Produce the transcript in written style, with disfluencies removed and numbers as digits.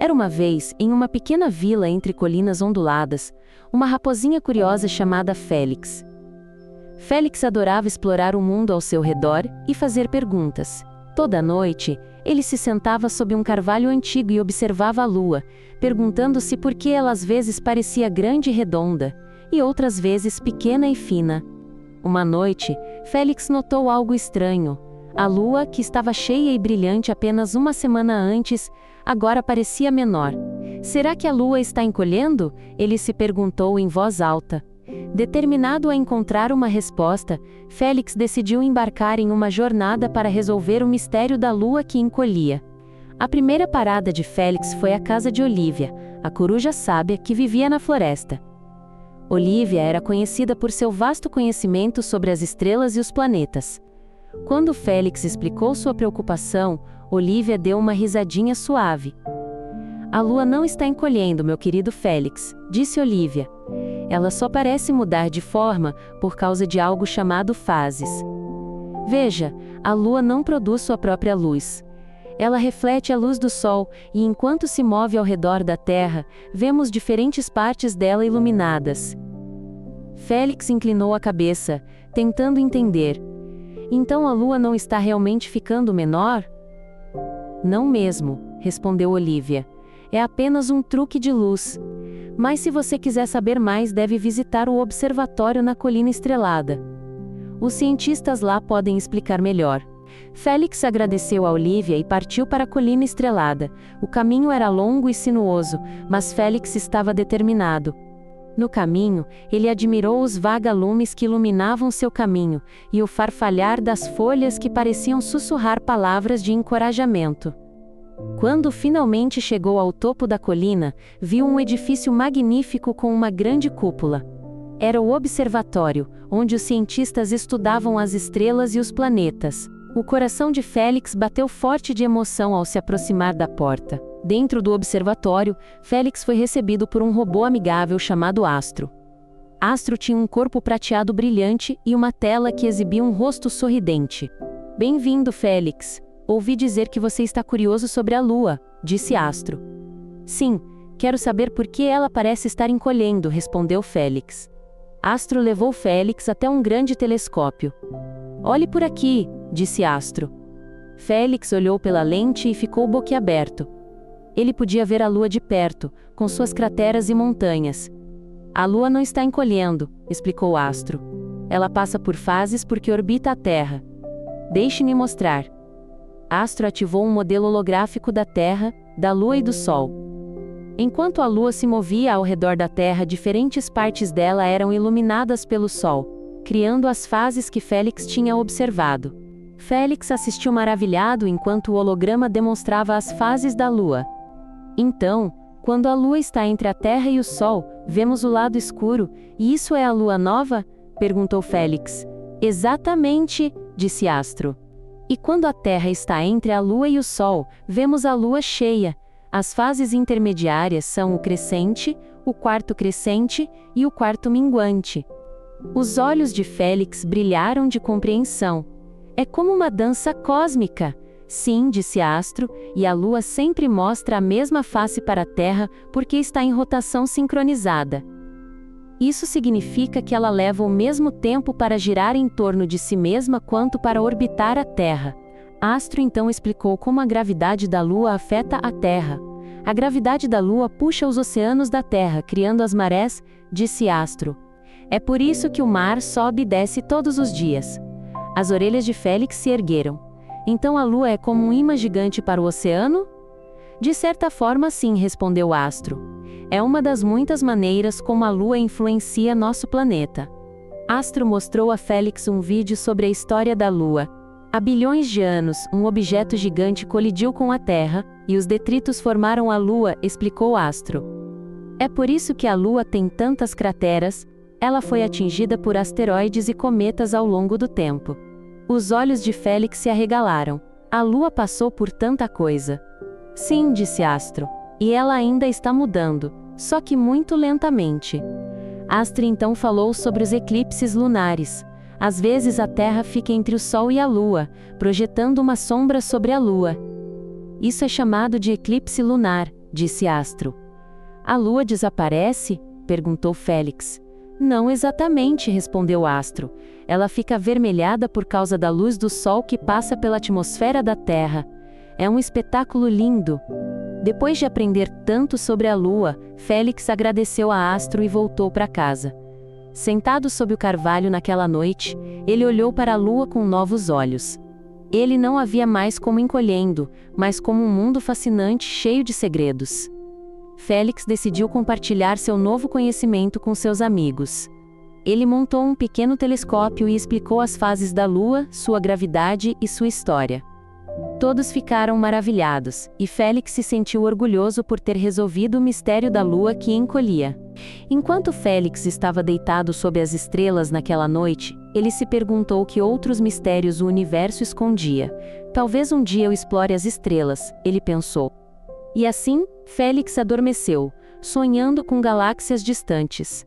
Era uma vez, em uma pequena vila entre colinas onduladas, uma raposinha curiosa chamada Félix. Félix adorava explorar o mundo ao seu redor e fazer perguntas. Toda noite, ele se sentava sob um carvalho antigo e observava a lua, perguntando-se por que ela às vezes parecia grande e redonda, e outras vezes pequena e fina. Uma noite, Félix notou algo estranho. A lua, que estava cheia e brilhante apenas uma semana antes, agora parecia menor. Será que a lua está encolhendo? Ele se perguntou em voz alta. Determinado a encontrar uma resposta, Félix decidiu embarcar em uma jornada para resolver o mistério da lua que encolhia. A primeira parada de Félix foi a casa de Olívia, a coruja sábia que vivia na floresta. Olívia era conhecida por seu vasto conhecimento sobre as estrelas e os planetas. Quando Félix explicou sua preocupação, Olívia deu uma risadinha suave. "A lua não está encolhendo, meu querido Félix", disse Olívia. "Ela só parece mudar de forma por causa de algo chamado fases. Veja, a lua não produz sua própria luz. Ela reflete a luz do sol e enquanto se move ao redor da Terra, vemos diferentes partes dela iluminadas." Félix inclinou a cabeça, tentando entender. "Então a lua não está realmente ficando menor?" "Não mesmo", respondeu Olívia. "É apenas um truque de luz. Mas se você quiser saber mais, deve visitar o observatório na Colina Estrelada. Os cientistas lá podem explicar melhor." Félix agradeceu a Olívia e partiu para a Colina Estrelada. O caminho era longo e sinuoso, mas Félix estava determinado. No caminho, ele admirou os vagalumes que iluminavam seu caminho, e o farfalhar das folhas que pareciam sussurrar palavras de encorajamento. Quando finalmente chegou ao topo da colina, viu um edifício magnífico com uma grande cúpula. Era o observatório, onde os cientistas estudavam as estrelas e os planetas. O coração de Félix bateu forte de emoção ao se aproximar da porta. Dentro do observatório, Félix foi recebido por um robô amigável chamado Astro. Astro tinha um corpo prateado brilhante e uma tela que exibia um rosto sorridente. "Bem-vindo, Félix. Ouvi dizer que você está curioso sobre a lua", disse Astro. "Sim, quero saber por que ela parece estar encolhendo", respondeu Félix. Astro levou Félix até um grande telescópio. "Olhe por aqui", disse Astro. Félix olhou pela lente e ficou boquiaberto. Ele podia ver a lua de perto, com suas crateras e montanhas. "A lua não está encolhendo", explicou Astro. "Ela passa por fases porque orbita a Terra. Deixe-me mostrar." Astro ativou um modelo holográfico da Terra, da Lua e do Sol. Enquanto a Lua se movia ao redor da Terra, diferentes partes dela eram iluminadas pelo Sol, criando as fases que Félix tinha observado. Félix assistiu maravilhado enquanto o holograma demonstrava as fases da Lua. "Então, quando a Lua está entre a Terra e o Sol, vemos o lado escuro, e isso é a Lua nova?", perguntou Félix. "Exatamente", disse Astro. "E quando a Terra está entre a Lua e o Sol, vemos a Lua cheia. As fases intermediárias são o crescente, o quarto crescente e o quarto minguante." Os olhos de Félix brilharam de compreensão. "É como uma dança cósmica." "Sim", disse Astro, "e a Lua sempre mostra a mesma face para a Terra porque está em rotação sincronizada. Isso significa que ela leva o mesmo tempo para girar em torno de si mesma quanto para orbitar a Terra." Astro então explicou como a gravidade da Lua afeta a Terra. "A gravidade da Lua puxa os oceanos da Terra, criando as marés", disse Astro. "É por isso que o mar sobe e desce todos os dias." As orelhas de Félix se ergueram. "Então a Lua é como um imã gigante para o oceano?" "De certa forma, sim", respondeu Astro. "É uma das muitas maneiras como a Lua influencia nosso planeta." Astro mostrou a Félix um vídeo sobre a história da Lua. Há bilhões de anos, um objeto gigante colidiu com a Terra, e os detritos formaram a Lua, explicou Astro. "É por isso que a Lua tem tantas crateras. Ela foi atingida por asteroides e cometas ao longo do tempo." Os olhos de Félix se arregalaram. "A Lua passou por tanta coisa." "Sim", disse Astro. "E ela ainda está mudando, só que muito lentamente." Astro então falou sobre os eclipses lunares. "Às vezes a Terra fica entre o Sol e a Lua, projetando uma sombra sobre a Lua. Isso é chamado de eclipse lunar", disse Astro. A lua desaparece? Perguntou Félix. Não exatamente, respondeu Astro. Ela fica avermelhada por causa da luz do sol que passa pela atmosfera da Terra. É um espetáculo lindo. Depois de aprender tanto sobre a lua, Félix agradeceu a Astro e voltou para casa. Sentado sob o carvalho naquela noite, ele olhou para a lua com novos olhos. Ele não a via mais como encolhendo, mas como um mundo fascinante cheio de segredos. Félix decidiu compartilhar seu novo conhecimento com seus amigos. Ele montou um pequeno telescópio e explicou as fases da Lua, sua gravidade e sua história. Todos ficaram maravilhados, e Félix se sentiu orgulhoso por ter resolvido o mistério da Lua que encolhia. Enquanto Félix estava deitado sob as estrelas naquela noite, ele se perguntou que outros mistérios o universo escondia. Talvez um dia eu explore as estrelas, ele pensou. E assim, Félix adormeceu, sonhando com galáxias distantes.